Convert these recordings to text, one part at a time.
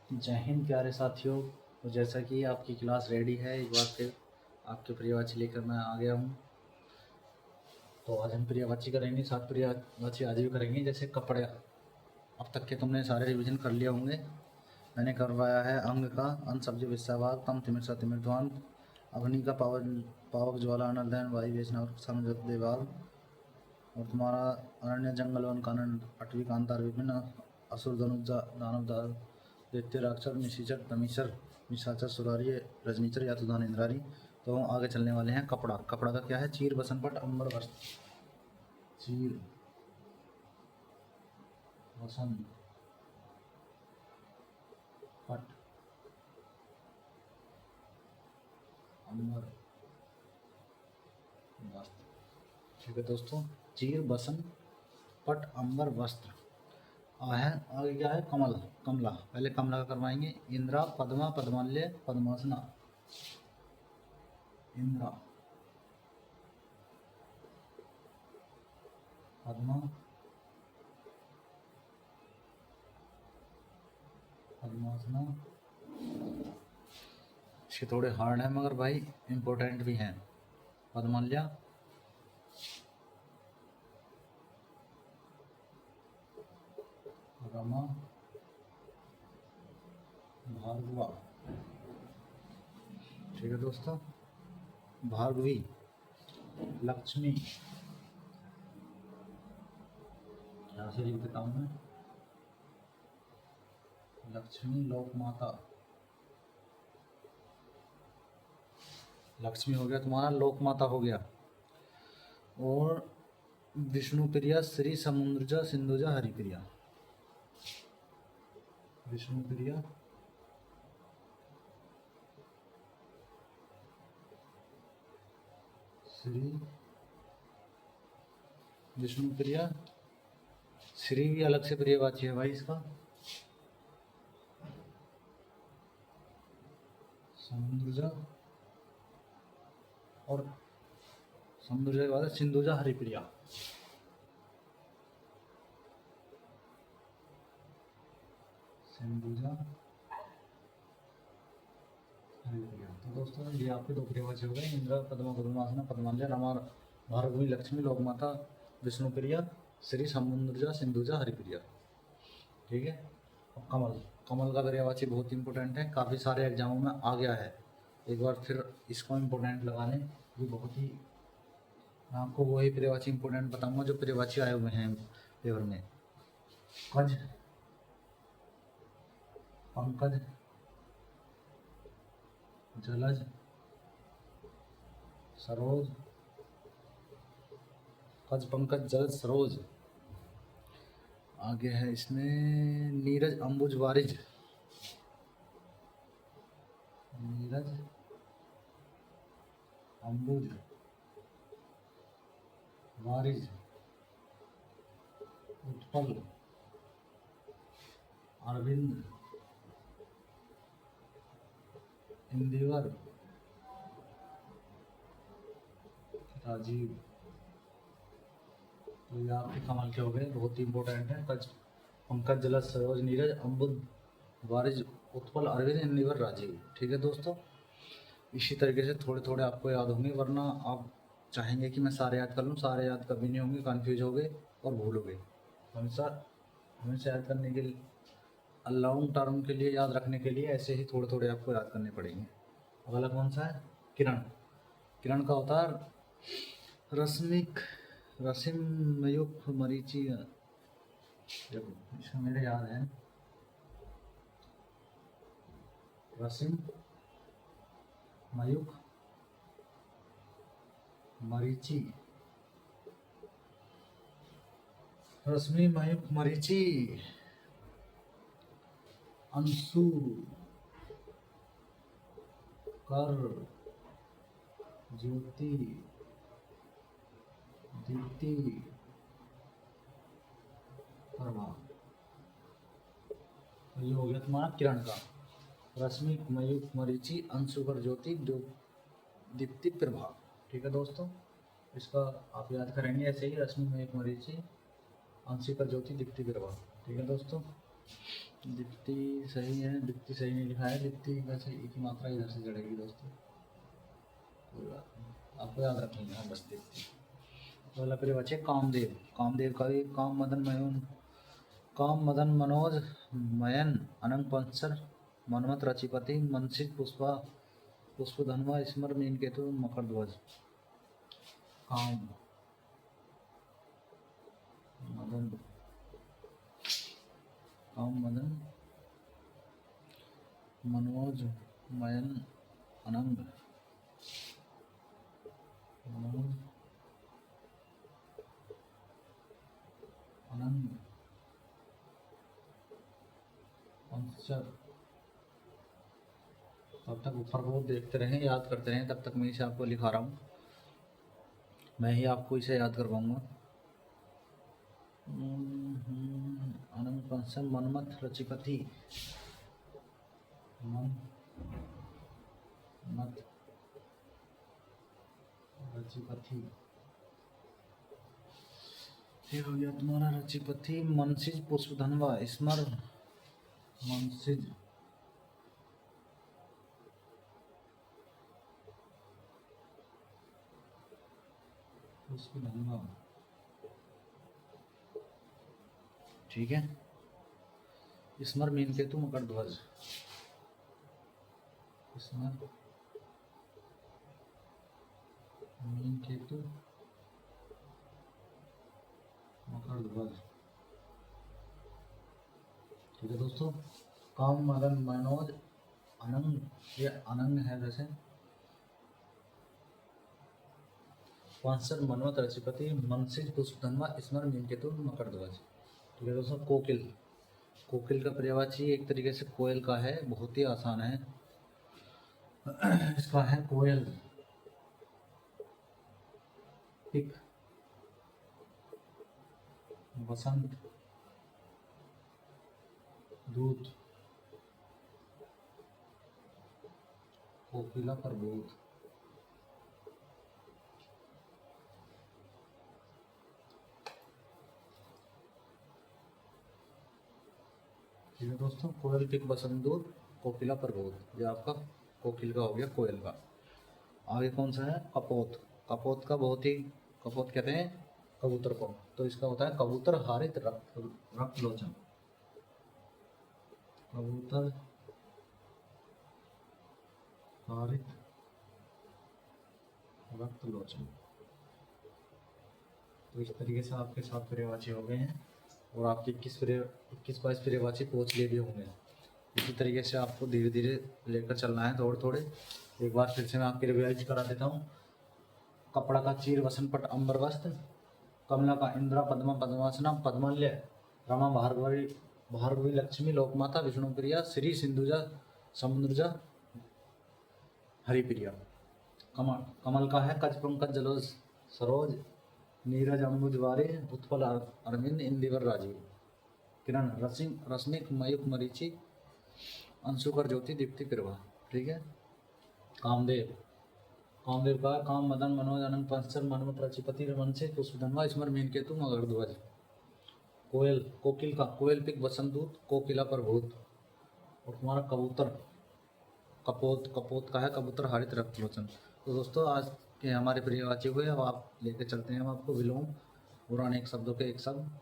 जय हिंद प्यारे साथियों। तो जैसा कि आपकी क्लास रेडी है, एक बार फिर आपके पर्यायवाची लेकर मैं आ गया हूँ। तो आज हम पर्यायवाची करेंगे, 7 पर्यायवाची आज भी करेंगे। जैसे कपड़े, अब तक के तुमने सारे रिवीजन कर लिए होंगे। मैंने करवाया है अंग का, अन शब्द विस्तावाग, तम तिमिर सा तिमिर ध्वान, अग्नि का पावक ज्वाला अनर्दयन वायु वैष्णव समझ देवाग, और तुम्हारा अरण्य जंगल वन कानन अटवी कांतार विभिन्न असुर धनुष दानव दैत्य राक्षर निशिचर तमीचर निशाचर सुरारी रजनीचर या तो दान इंद्रारी। तो हम आगे चलने वाले हैं। कपड़ा, कपड़ा का क्या है? चीर बसन पट अंबर वस्त्र। चीर बसन पट अंबर वस्त्र। ठीक है दोस्तों, चीर बसन पट अंबर वस्त्र। है आगे क्या है? कमल, कमला। पहले कमला का करवाएंगे। इंद्रा पद्मा पद्माल्य पद्मासना। इंद्रा पद्मा पद्मासना। इसके थोड़े हार्ड हैं मगर भाई इम्पोर्टेंट भी हैं। पद्माल्या, रमा, भार्गवा। ठीक है दोस्तों, भार्गवी, लक्ष्मी। यहाँ से लिख देता हूँ मैं, लक्ष्मी लोक माता। लक्ष्मी हो गया तुम्हारा, लोक माता हो गया। और विष्णु प्रिया श्री समुद्रजा सिंधुजा हरिप्रिया। विष्णु प्रिया श्री, विष्णु प्रिया श्री भी अलग से पर्यायवाची है भाई इसका। समुद्रजा, और समुद्रजा के बाद सिंधुजा हरिप्रिया। सिंधुजा हरिप्रिया। तो दोस्तों ये आपके दो पर्यायवाची हो गए। इंद्रा पद्मा पद्मासना पद्माल्या रमा भार्गवी लक्ष्मी लोकमाता विष्णु प्रिया श्री समुद्रजा सिंधुजा हरिप्रिया। ठीक है। अब कमल, कमल का पर्यायवाची बहुत इंपॉर्टेंट है, काफ़ी सारे एग्जामों में आ गया है। एक बार फिर इसको इम्पोर्टेंट लगा लें, ये बहुत ही, मैं आपको वही पर्यायवाची इंपॉर्टेंट बताऊंगा जो पर्यायवाची आए हुए हैं पेपर में। कज, पंकज, जलज, सरोज। कज पंकज जलज सरोज। आगे है इसमें नीरज अंबुज वारिज। नीरज अंबुज वारिज उत्पल अरविंद इंदिवर राजीव। तो ये आपके कमल के हो गए, बहुत ही इंपॉर्टेंट है। कज पंकज जलज सरोज नीरज अंबुज वारिज उत्पल अरविंद इंदिवर राजीव। ठीक है दोस्तों, इसी तरीके से थोड़े थोड़े आपको याद होंगे, वरना आप चाहेंगे कि मैं सारे याद कर लूँ, सारे याद कभी नहीं होंगे, कन्फ्यूज हो गए और भूलोगे। हमेशा हमेशा याद करने के लिए, लॉन्ग टर्म के लिए याद रखने के लिए ऐसे ही थोड़े थोड़े आपको याद करने पड़ेंगे। अगला कौन सा है? किरण। किरण का होता है रश्मिक रसिम मयुख मरीचि। देखो इसका मेरे याद है, रसिम मयुख मरीचि, रश्मि मयुख मरीचि, अंशु कर ज्योति दीप्ति प्रभा। ये हो गया तुम्हारा किरण का। रश्मि मयूख मरीचि अंशुकर ज्योति दीप्ति प्रभा। ठीक है दोस्तों, इसका आप याद करेंगे ऐसे ही, रश्मि मयूख मरीचि अंशुकर ज्योति दीप्ति प्रभा। ठीक है दोस्तों, दीप्ति सही है, दीप्ति सही नहीं लिखा है। दीप्ति वैसे एक ही मात्रा इधर से जड़ेगी दोस्तों, कोई बात नहीं, आपको याद रखना है बस दीप्ति। तो अगला फिर बचे कामदेव। कामदेव का भी काम मदन मनोज मयन अनंग पंसर मनमत रचिपति मनसित पुष्पा पुष्पधनवा स्मर मीन केतु मकर ध्वज। काम मदन मनोज मयन अनंग मनोज अनंग पंचर। तब तक ऊपर को देखते रहें, याद करते रहें, तब तक मैं इसे आपको लिखा रहा हूँ, मैं ही आपको इसे याद करवाऊंगा। अनंग पंचम मनमथ रचिपति मनमथ रचिपति, ये हो गया तुम्हारा रचिपति। मनसिज पुष्पधनवा स्मर मनसिज पुष्पधनवा, ठीक है। स्मर मीन केतु मकर ध्वज, स्मर मीन केतु मकर ध्वज, ठीक है दोस्तों। काम मदन मनोज अनंग, ये अनंग है वैसे। पंसर मनोज रचिपति मनसिज पुष्पधनवा स्मर मीन केतु मकर ध्वज, ठीक है दोस्तों। कोकिल, कोकिल का पर्यायवाची एक तरीके से कोयल का है, बहुत ही आसान है। इसका है कोयल, पिक, बसंत, दूत, कोकिला प्रबोध, ठीक है दोस्तों। कोयल, पिक, बसंत, दूत, कोकिला प्रबोध, ये आपका कोकिल का हो गया, कोयल का। आगे कौन सा है? कपोत। कपोत का बहुत ही, कपोत कहते हैं कबूतर को, तो इसका होता है कबूतर हारित रक्त लोचन, कबूतर हारित रक्त लोचन। तो इस तरीके से आपके 7 पर्यायवाची हो गए हैं और आपके 21-22 पर्यायवाची पहुँच लिए भी होंगे। इसी तरीके से आपको धीरे धीरे लेकर चलना है, थोड़े थोड़े। एक बार फिर से मैं आपकी रिवाइज करा देता हूँ। कपड़ा का चीर वसन पट अंबर वस्त्र, कमला का इंद्रा पद्मा पद्मासना पद्माल्य रमा भार्गवी लक्ष्मी लोकमाता विष्णु प्रिया श्री सिंधुजा समुद्रजा हरिप्रिया। कमल का है कच पंकज जलोज सरोज नीरज अम्बुज वारे उत्पल अरविंद इंदिवर राजीव किरण रश्मिक मयूख मरीचि अंशुकर ज्योति दीप्ति प्रभा, ठीक है। कामदेव, कामदेव का काम मदन मनोज अनंत पंचर मनमत रचिपति रमनसे पुष्पधनवा स्मर मीन केतु मगर ध्वज। कोयल, कोकिल का कोयल, पिक, बसंतदूत, कोकिला प्रभूत। और तुम्हारा कबूतर, कपोत, कपोत का है कबूतर हारित रक्त लोचन। तो दोस्तों आज के हमारे पर्यायवाची हुए, अब आप लेके चलते हैं हम आपको विलोम पुराने एक शब्दों के एक शब्द।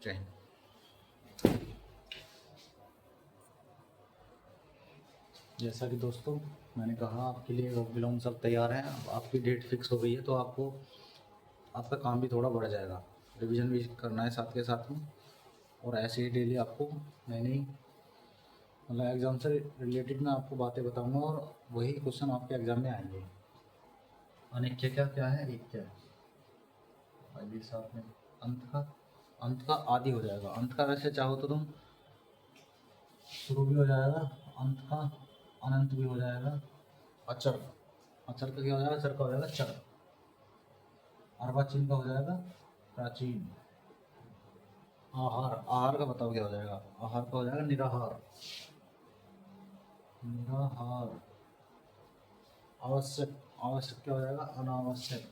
जय हिंद। जैसा कि दोस्तों मैंने कहा आपके लिए विलोम सब तैयार हैं, अब आपकी डेट फिक्स हो गई है, तो आपको आपका काम भी थोड़ा बढ़ जाएगा, रिवीजन भी करना है साथ के साथ में। और ऐसे ही डेली आपको मैंने मतलब एग्ज़ाम से रिलेटेड मैं आपको बातें बताऊंगा और वही क्वेश्चन आपके एग्ज़ाम में आएंगे। अनिख्य क्या क्या है? एक क्या है साथ में अंत का आदि हो जाएगा। अंत का वैसे चाहो तो तुम शुरू भी हो जाएगा, अंत का अनंत भी हो जाएगा। अचर, अचर का क्या हो जाएगा? चर का हो जाएगा चर। अर्वाचीन का हो जाएगा प्राचीन। आहार, आहार का बताओ क्या हो जाएगा? आहार का हो जाएगा निराहार, निराहार। आवश्यक, आवश्यक क्या हो जाएगा? अनावश्यक,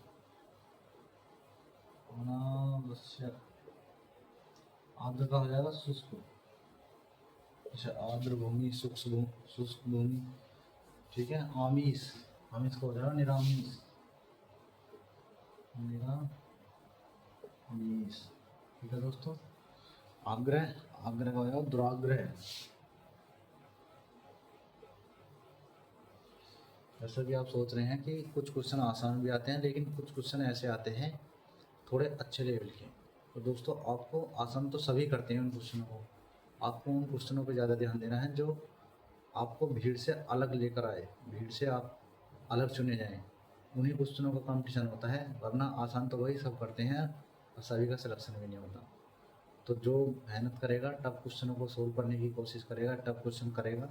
अनावश्यक। आर्द्र का हो जाएगा शुष्क। अच्छा, आर्द्र भूमि, शुष्क भूमि, ठीक है। आमीस, आमीस का हो जाएगा निरामीस, निरामीस, ठीक है दोस्तों। आग्रह, आग्रह का हो जाएगा दुराग्रह। जैसा कि आप सोच रहे हैं कि कुछ क्वेश्चन आसान भी आते हैं, लेकिन कुछ क्वेश्चन ऐसे आते हैं थोड़े अच्छे लेवल के। तो दोस्तों आपको आसान तो सभी करते हैं उन क्वेश्चनों को, आपको उन क्वेश्चनों पे ज़्यादा ध्यान देना है जो आपको भीड़ से अलग लेकर आए, भीड़ से आप अलग चुने जाएं। उन्हीं क्वेश्चनों का कंपटीशन होता है, वरना आसान तो वही सब करते हैं और सभी का सिलेक्शन भी नहीं होता। तो जो मेहनत करेगा, टफ क्वेश्चनों को सोल्व करने की कोशिश करेगा, टफ क्वेश्चन करेगा,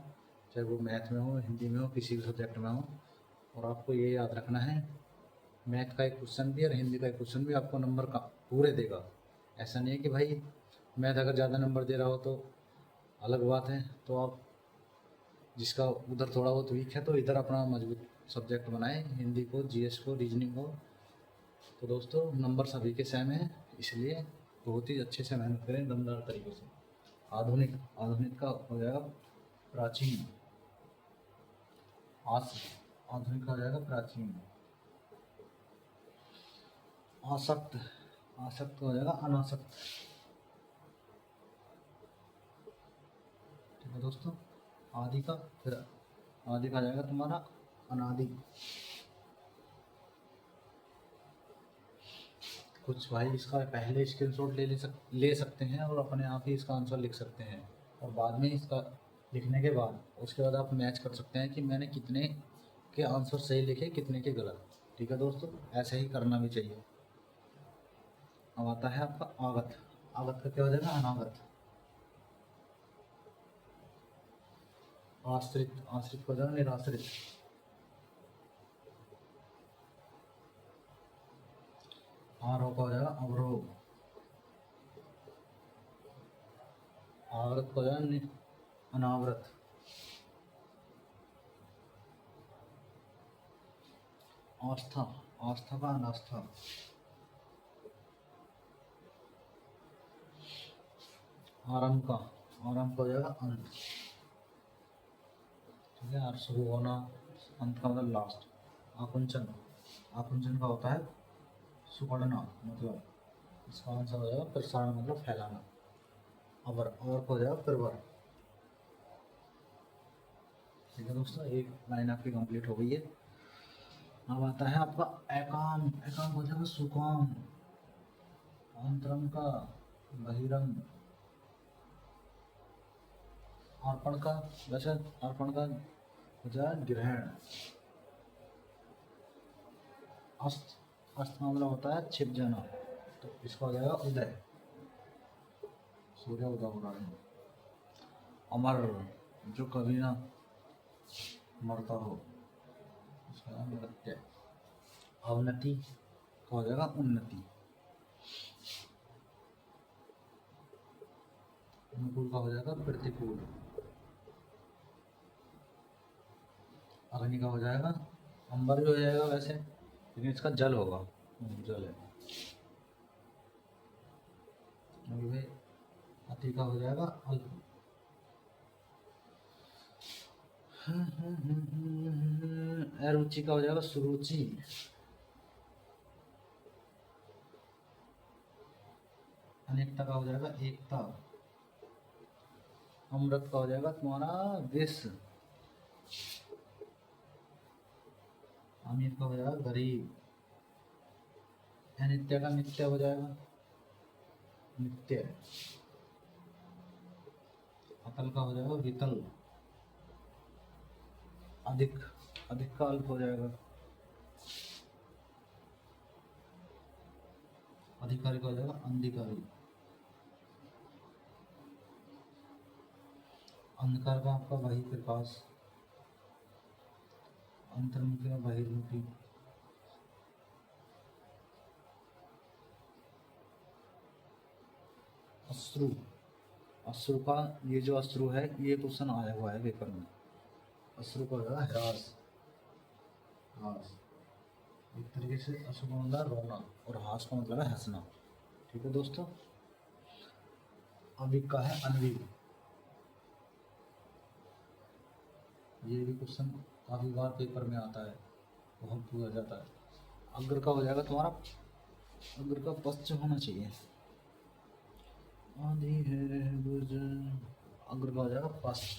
चाहे वो मैथ में हो, हिंदी में हो, किसी भी सब्जेक्ट में हो। और आपको ये याद रखना है, मैथ का एक क्वेश्चन भी और हिंदी का एक क्वेश्चन भी आपको नंबर का पूरे देगा। ऐसा नहीं है कि भाई मैथ अगर ज़्यादा नंबर दे रहा हो तो अलग बात है, तो आप जिसका उधर थोड़ा बहुत वीक है तो इधर अपना मजबूत सब्जेक्ट बनाए, हिंदी को, जीएस को, रीजनिंग को। तो दोस्तों नंबर सभी के सेम है, इसलिए बहुत ही अच्छे से मेहनत करें दमदार तरीके से। आधुनिक, आधुनिक का हो जाएगा प्राचीन, आधुनिक का हो जाएगा प्राचीन। आसक्त, आसक्त हो जाएगा अनासक्त, ठीक है दोस्तों। आदि का, फिर आदि का आ जाएगा तुम्हारा अनादि। कुछ भाई इसका पहले स्क्रीनशॉट ले सकते हैं और अपने आप ही इसका आंसर लिख सकते हैं, और बाद में इसका लिखने के बाद उसके बाद आप मैच कर सकते हैं कि मैंने कितने के आंसर सही लिखे, कितने के गलत, ठीक है दोस्तों। ऐसे ही करना भी चाहिए। अब आता है आपका आगत, आगत का क्या हो जाएगा अनागत। आश्रित, आश्रित को जाएगा निराश्रित। आरोह का हो जाएगा अवरोह। आवृत को जाएगा अनावृत। आस्था, आस्था का अनास्था। आरंभ का, आरंभ का हो जाएगा अंत, ठीक है। और शुरू होना, अंत का मतलब लास्ट। आकुंचन, आकुंचन का होता है सुकड़ना, मतलब इसका आंसर हो जाएगा प्रसारण, मतलब फैलाना। अवर, अवर को हो जाएगा प्रवर, ठीक है दोस्तों। एक लाइन आपकी कंप्लीट हो गई है। अब आता है आपका एकाम, एकाम हो जाएगा सुकाम। अंतरंग का बहिरंग। अर्पण का, वैसे अर्पण का हो जाएगा ग्रहण। अस्त, अस्त का मतलब होता है छिप जाना, तो इसका हो जाएगा उदय, सूर्य उदय हो रहा है। अमर, जो कभी ना मरता हो, इसका नृत्य। अवनति का हो जाएगा उन्नति। अनुकूल का हो जाएगा प्रतिकूल। अग्नि का हो जाएगा, अंबर भी हो जाएगा वैसे, लेकिन इसका जल होगा, जल है। भाई अति का हो जाएगा अल्प। अरुचि का हो जाएगा सुरुचि। अनेकता का हो जाएगा एकता। अमृत का हो जाएगा तुम्हारा विष। अमीर का हो जाएगा गरीब। अनित्य का नित्य हो जाएगा नित्य। अतल का हो जाएगा वितल। अधिक, अधिक का अल्प हो जाएगा। अधिकारी का हो जाएगा अंधिकारी। अंधकार का आपका वही प्रकाश। अंतर्मुखी का बहिर्मुखी। अश्रु, अश्रु का, ये जो अश्रु है ये क्वेश्चन आया हुआ है पेपर में। अश्रु का होगा ह्रास, ह्रास। एक तरीके से अश्रु का मतलब रोना और हास का मतलब है हंसना, ठीक है दोस्तों। अविक का है अनविक। ये भी क्वेश्चन काफ़ी बार पेपर में आता है, बहुत पूछा जाता है। अग्र का हो जाएगा तुम्हारा, अग्र का पश्च होना चाहिए। आधी है बुझ, अग्र का हो जाएगा पश्च।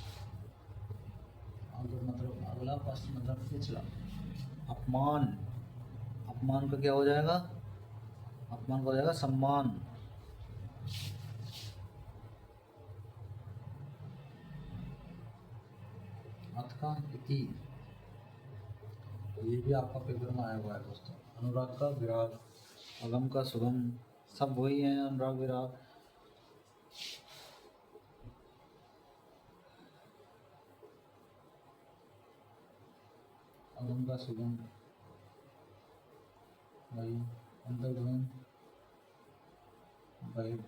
अग्र मतलब अगला, पश्च मतलब पिछला। अपमान, अपमान का क्या हो जाएगा? अपमान का हो जाएगा सम्मान। अथ का इति, ये भी आपका पेपर में आया हुआ है दोस्तों। अनुराग का विराग, अगम का सुगम, सब वही है अनुराग विराग। अगम का सुगम वही, अंतर्ध्वन वही।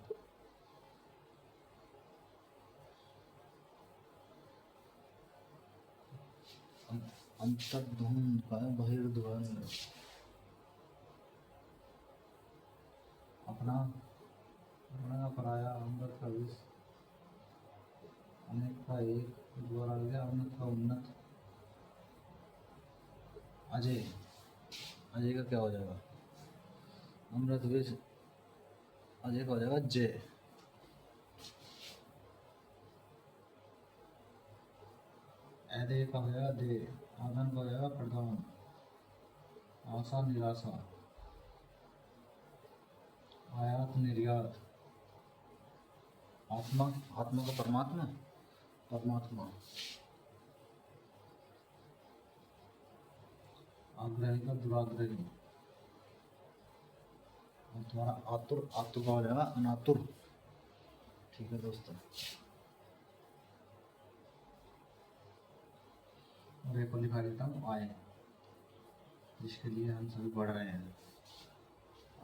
अंतर्ध्वन का बहिर्ध्वन, अपना, अपना पराया, अमृत का विष, अनेक का एक, द्वारा गया, उन्नत का उन्नत। अजय, अजय का क्या हो जाएगा? अमृत विष, अजय का हो जाएगा जय। अदय का हो जाएगा दे, आधन का हो जाएगा प्रधान, आशा निराशा, आयात निर्यात, आत्मा, आत्मा का परमात्मा, परमात्मा, आग्रही का दुराग्रही, और तुम्हारा आतुर, आतुर का हो जाएगा अनातुर। ठीक है दोस्तों, और एक और लिखा देता हूँ आय, जिसके लिए हम सभी पढ़ रहे हैं।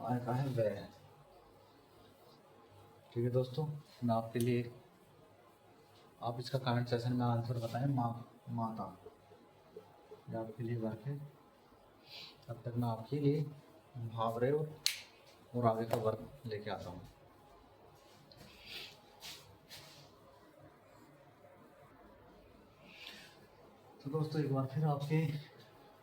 आय का है व्यय। ठीक है दोस्तों, मैं आपके लिए, आप इसका कमेंट सेशन में आंसर बताएं। माता, ये आपके लिए वर्क है। तब तक मैं आपके लिए मुहावरे और आगे का वर्क लेके आता हूँ। तो दोस्तों एक बार फिर आपके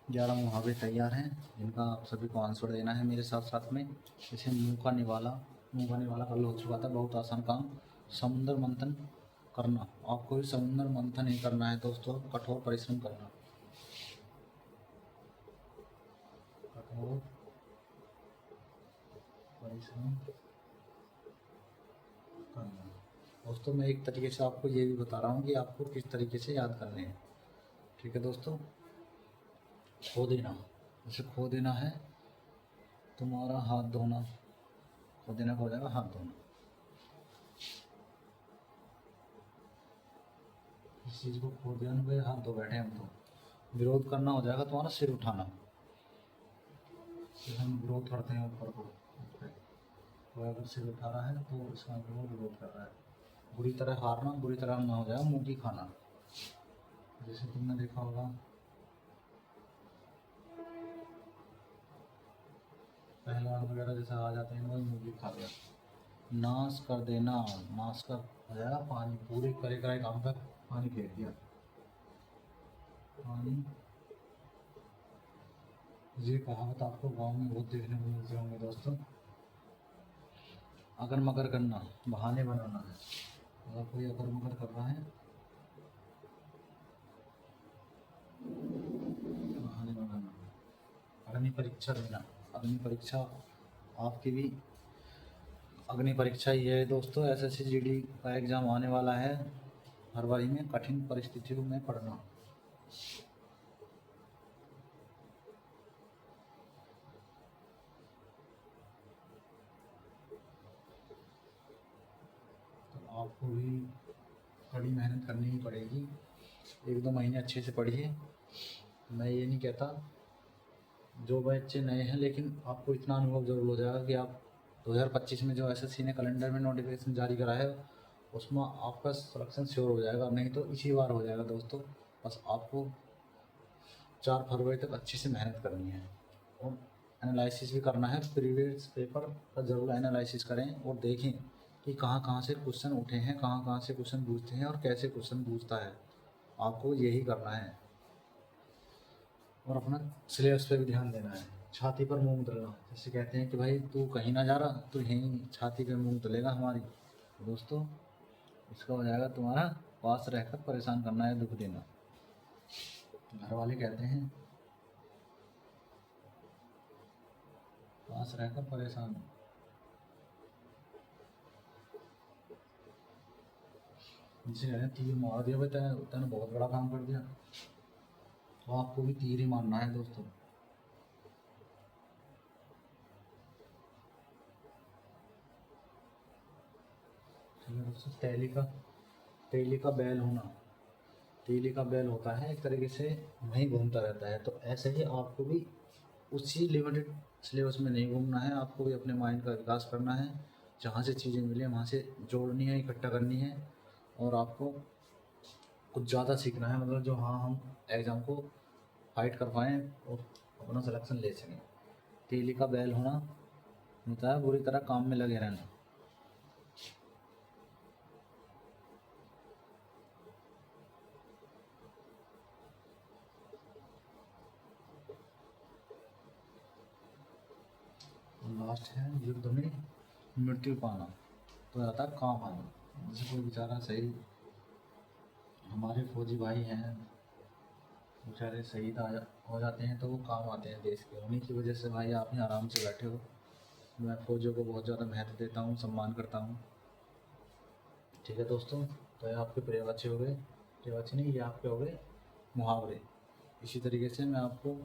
11 मुहावरे तैयार हैं, जिनका आप सभी को आंसर देना है मेरे साथ साथ में। जैसे मुँह का निवाला, मुँह का निवाला कल हो चुका था, बहुत आसान काम। समुद्र मंथन करना, आपको भी समुद्र मंथन ही करना है दोस्तों, कठोर परिश्रम करना, कठोर परिश्रम करना। दोस्तों मैं एक तरीके से आपको ये भी बता रहा हूँ कि आपको किस तरीके से याद करने हैं। ठीक है दोस्तों, खो देना, जैसे खो देना है तुम्हारा हाथ धोना, खो देना का हो जाएगा हाथ धोना। इस चीज़ को खो देना भाई, हाथ धो बैठे हम तो। विरोध करना हो जाएगा तुम्हारा सिर उठाना, तो हम विरोध करते हैं ऊपर को, तो अगर सिर उठा रहा है तो इसका विरोध कर रहा है। बुरी तरह हारना, बुरी तरह ना हो जाएगा मुँह की खाना, जैसे तुमने देखा होगा पहलवान वगैरह जैसे आ जाते हैं वही मुँह की खा गया। नाश कर देना, नाश कर हो जाएगा पानी, पूरे करे कराए काम पर पानी फेर दिया, पानी। ये कहावत आपको गांव में बहुत देखने को मिलते होंगे दोस्तों। अगर मगर करना, बहाने बनाना है। अगर कोई अगर मगर कर रहा है, बहाने बनाना। अग्नि परीक्षा देना, अग्नि परीक्षा आपकी भी अग्नि परीक्षा ही है दोस्तों। एसएससी जीडी का एग्ज़ाम आने वाला है, फरवरी में। कठिन परिस्थितियों में पढ़ना, तो आपको भी कड़ी मेहनत करनी ही पड़ेगी। 1-2 महीने अच्छे से पढ़िए। मैं ये नहीं कहता, जो बच्चे नए हैं, लेकिन आपको इतना अनुभव ज़रूर हो जाएगा कि आप 2025 में जो एसएससी ने कैलेंडर में नोटिफिकेशन जारी करा है उसमें आपका सिलेक्शन श्योर हो जाएगा, नहीं तो इसी बार हो जाएगा दोस्तों। बस आपको 4 फरवरी तक अच्छे से मेहनत करनी है, और एनालिसिस भी करना है। प्रीवियस पेपर का ज़रूर एनालिसिस करें और देखें कि कहाँ कहाँ से क्वेश्चन उठे हैं, कहाँ कहाँ से क्वेश्चन पूछते हैं और कैसे क्वेश्चन पूछता है। आपको यही करना है और अपना सिलेबस पे भी ध्यान देना है। छाती पर मूंग दलना, जैसे कहते हैं कि भाई तू कहीं ना जा रहा, तू यहीं छाती पे मूंग दलेगा हमारी। दोस्तों इसका हो जाएगा तुम्हारा पास रहकर परेशान करना है, दुख देना। घर वाले कहते हैं पास रहकर परेशान। जिसे कहते हैं तीर मार दिया भाई, तैने बहुत बड़ा काम कर दिया। तो आपको भी तीर ही मारना है दोस्तों। ठीक है दोस्तों, तेली का बैल होना, तेली का बैल होता है एक तरीके से वहीं घूमता रहता है। तो ऐसे ही आपको भी उसी लिमिटेड सिलेबस में नहीं घूमना है, आपको भी अपने माइंड का विकास करना है। जहाँ से चीज़ें मिले वहाँ से जोड़नी है, इकट्ठा करनी है और आपको कुछ ज़्यादा सीखना है, मतलब जो हाँ हम एग्ज़ाम को फाइट कर पाएँ और अपना सिलेक्शन ले सकें। तीली का बैल होना होता है बुरी तरह काम में लगे रहना। लास्ट है युद्ध में मृत्यु पाना, तो आता है काम आना। जैसे कोई बेचारा सही, हमारे फौजी भाई हैं बेचारे शहीद हो जाते हैं तो वो काम आते हैं देश के, उन्हीं की वजह से भाई आप यहाँ आराम से बैठे हो। मैं फौजियों को बहुत ज़्यादा महत्व देता हूँ, सम्मान करता हूँ। ठीक है दोस्तों, तो ये आपके पर्यायवाची हो गए, पर्यायवाची नहीं, ये आपके हो गए मुहावरे। इसी तरीके से मैं आपको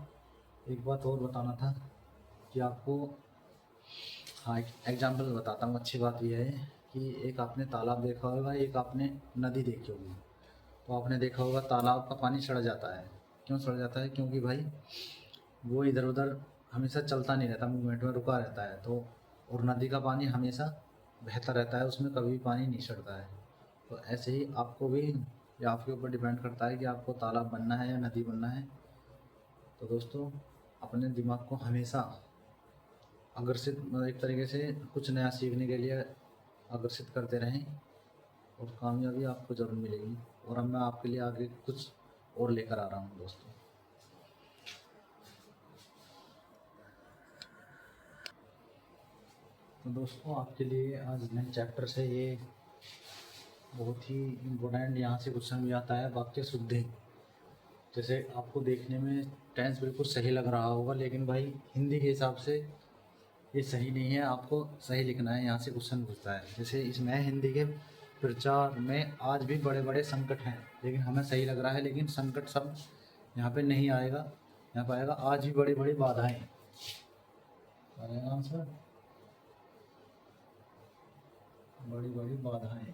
एक बात और बताना था कि आपको, हाँ एक एग्जाम्पल बताता हूँ। अच्छी बात यह है कि एक आपने तालाब देखा होगा, एक आपने नदी देखी होगी। तो आपने देखा होगा तालाब का पानी सड़ जाता है। क्यों सड़ जाता है? क्योंकि भाई वो इधर उधर हमेशा चलता नहीं रहता, मूवमेंट में रुका रहता है। तो और नदी का पानी हमेशा बहता रहता है, उसमें कभी पानी नहीं सड़ता है। तो ऐसे ही आपको भी, या आपके ऊपर डिपेंड करता है कि आपको तालाब बनना है या नदी बनना है। तो दोस्तों अपने दिमाग को हमेशा अग्रसित, मतलब एक तरीके से कुछ नया सीखने के लिए अग्रसित करते रहें और कामयाबी आपको ज़रूर मिलेगी। और अब मैं आपके लिए आगे कुछ और लेकर आ रहा हूँ दोस्तों। तो दोस्तों आपके लिए आज नए चैप्टर से ये बहुत ही इम्पोर्टेंट, यहाँ से क्वेश्चन भी आता है वाक्य शुद्धि। जैसे आपको देखने में टेंस बिल्कुल सही लग रहा होगा, लेकिन भाई हिंदी के हिसाब से ये सही नहीं है, आपको सही लिखना है। यहाँ से क्वेश्चन पूछता है, जैसे इसमें हिंदी के प्रचार में आज भी बड़े बड़े संकट हैं, लेकिन हमें सही लग रहा है, लेकिन संकट सब यहाँ पे नहीं आएगा। यहाँ पर आएगा आज भी बड़ी बड़ी बाधाएं। आएगा आंसर, बड़ी बड़ी बाधाएं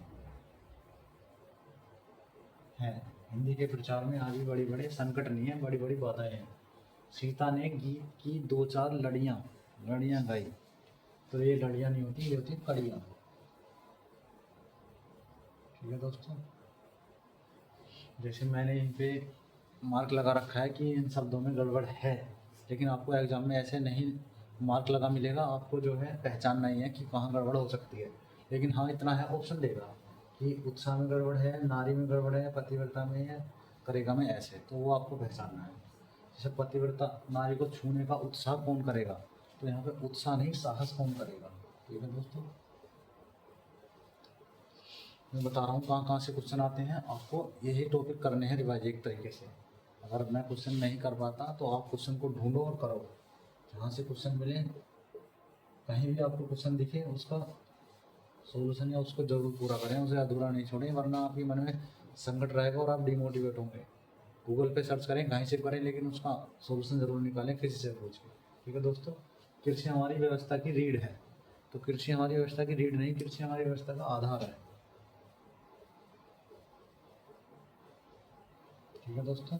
हैं। हिंदी के प्रचार में आज भी बड़ी बड़े संकट नहीं है, बड़ी बड़ी बाधाएं हैं। सीता ने गीत की दो चार लड़ियाँ गाई। तो ये लड़ियाँ नहीं होती, ये होती कड़ियाँ। ठीक है दोस्तों, जैसे मैंने इन पे मार्क लगा रखा है कि इन शब्दों में गड़बड़ है, लेकिन आपको एग्ज़ाम में ऐसे नहीं मार्क लगा मिलेगा। आपको जो है पहचानना ही है कि कहाँ गड़बड़ हो सकती है। लेकिन हाँ इतना है, ऑप्शन देगा कि उत्साह में गड़बड़ है, नारी में गड़बड़ है, पतिव्रता में है, करेगा में ऐसे, तो वो आपको पहचानना है। जैसे पतिव्रता नारी को छूने का उत्साह कौन करेगा, तो यहाँ पे उत्साह नहीं साहस कौन करेगा। ठीक है दोस्तों, मैं बता रहा हूँ कहाँ कहाँ से क्वेश्चन आते हैं। आपको यही टॉपिक करने हैं रिवाइज एक तरीके से। अगर मैं क्वेश्चन नहीं कर पाता तो आप क्वेश्चन को ढूंढो और करो। जहाँ से क्वेश्चन मिले, कहीं भी आपको क्वेश्चन दिखे, उसका सोल्यूशन या उसको जरूर पूरा करें, उसे अधूरा नहीं छोड़ें, वरना आपके मन में संकट रहेगा और आप डिमोटिवेट होंगे। गूगल पे सर्च करें, कहीं से करें, लेकिन उसका सोल्यूशन ज़रूर निकालें किसी से पूछ के। ठीक है दोस्तों, कृषि हमारी व्यवस्था की रीढ़ है। तो कृषि हमारी व्यवस्था की रीढ़ नहीं, कृषि हमारी व्यवस्था का आधार है। ठीक है दोस्तों,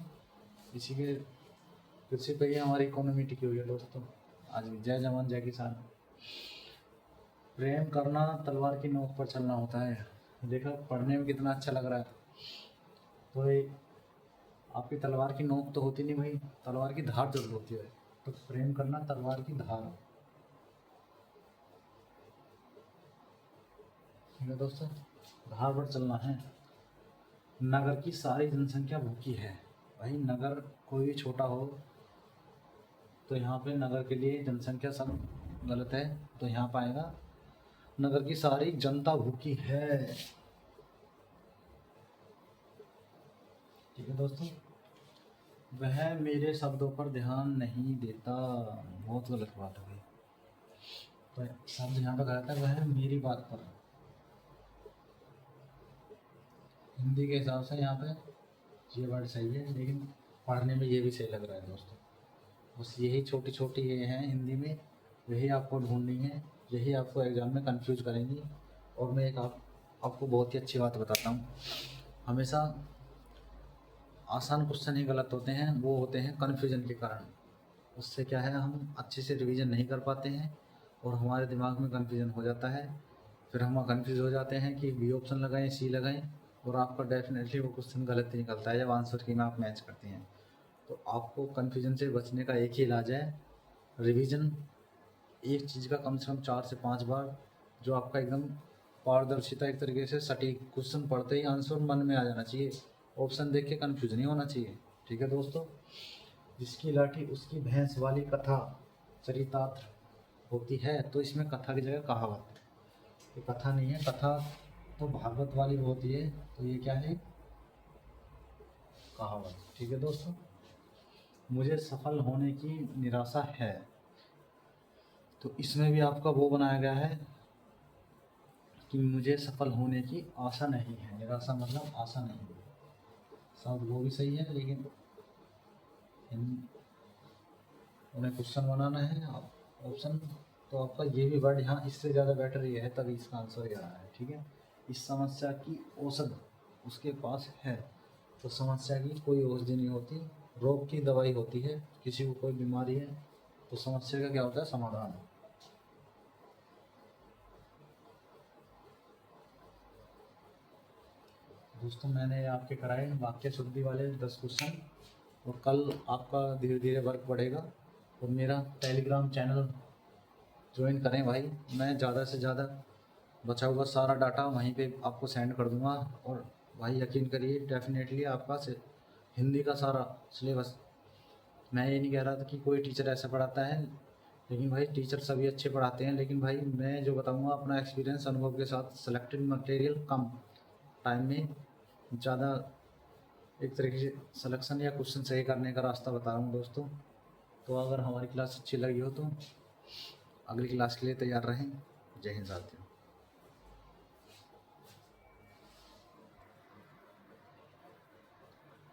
इसी के कृषि पे ही हमारी इकोनॉमी टिकी हुई है दोस्तों। आज भी जय जवान जय किसान। प्रेम करना तलवार की नोक पर चलना होता है। देखा, पढ़ने में कितना अच्छा लग रहा है। तो ये आपकी तलवार की नोक तो होती नहीं भाई, तलवार की धार जरूर होती है। तो प्रेम करना तलवार की धार। ठीक है दोस्तों, धार पर चलना है। नगर की सारी जनसंख्या भूखी है। भाई नगर कोई भी छोटा हो तो यहाँ पे नगर के लिए जनसंख्या सब गलत है, तो यहाँ पाएगा नगर की सारी जनता भूखी है। ठीक है दोस्तों, वह मेरे शब्दों पर ध्यान नहीं देता। बहुत गलत बात हो गई। तो शब्द यहाँ पे गलत है, वह मेरी बात पर। हिंदी के हिसाब से यहाँ पे ये वर्ड सही है, लेकिन पढ़ने में ये भी सही लग रहा है दोस्तों। बस यही छोटी छोटी ये हैं हिंदी में, यही आपको ढूंढनी है, यही आपको एग्ज़ाम में कंफ्यूज करेंगी। और मैं एक आपको बहुत ही अच्छी बात बताता हूँ, हमेशा आसान क्वेश्चन ही गलत होते हैं, वो होते हैं कन्फ्यूजन के कारण। उससे क्या है, हम अच्छे से रिवीजन नहीं कर पाते हैं और हमारे दिमाग में कन्फ्यूजन हो जाता है। फिर हम कन्फ्यूज हो जाते हैं कि बी ऑप्शन लगाएं, सी लगाएं, और आपका डेफिनेटली वो क्वेश्चन गलत ही निकलता है जब आंसर की में आप मैच करती हैं। तो आपको कन्फ्यूजन से बचने का एक ही इलाज है, रिवीजन। एक चीज़ का कम से कम 4 से 5 बार, जो आपका एकदम पारदर्शिता, एक तरीके से सटीक, क्वेश्चन पढ़ते ही आंसर मन में आ जाना चाहिए, ऑप्शन देख के कन्फ्यूज नहीं होना चाहिए। ठीक है दोस्तों, जिसकी लाठी उसकी भैंस वाली कथा चरितार्थ होती है, तो इसमें कथा की जगह कहावत है। ये कथा नहीं है, कथा तो भागवत वाली होती है, तो ये क्या है, कहावत। ठीक है दोस्तों, मुझे सफल होने की निराशा है, तो इसमें भी आपका वो बनाया गया है कि मुझे सफल होने की आशा नहीं है। निराशा मतलब आशा नहीं है, शब्द वो भी सही है, लेकिन उन्हें क्वेश्चन बनाना है ऑप्शन, तो आपका ये भी वर्ड यहाँ इससे ज़्यादा बेटर ये है, तभी इसका आंसर ये आ रहा है। ठीक है, इस समस्या की औषध उसके पास है, तो समस्या की कोई औषधि नहीं होती, रोग की दवाई होती है। किसी को कोई बीमारी है तो समस्या का क्या होता है, समाधान। दोस्तों मैंने आपके कराए वाक्य शुद्धि वाले 10 क्वेश्चन, और कल आपका धीरे धीरे वर्क बढ़ेगा। और मेरा टेलीग्राम चैनल ज्वाइन करें भाई, मैं ज़्यादा से ज़्यादा बचा हुआ सारा डाटा वहीं पे आपको सेंड कर दूंगा। और भाई यकीन करिए, डेफिनेटली आपका हिंदी का सारा सिलेबस, मैं ये नहीं कह रहा था कि कोई टीचर ऐसा पढ़ाता है, लेकिन भाई टीचर सभी अच्छे पढ़ाते हैं, लेकिन भाई मैं जो बताऊंगा अपना एक्सपीरियंस अनुभव के साथ, सेलेक्टेड मटेरियल कम टाइम में ज़्यादा एक तरीके से सिलेक्शन या क्वेश्चन सही करने का रास्ता बता रहा हूँ दोस्तों। तो अगर हमारी क्लास अच्छी लगी हो तो अगली क्लास के लिए तैयार रहें। जय हिंद साथियों।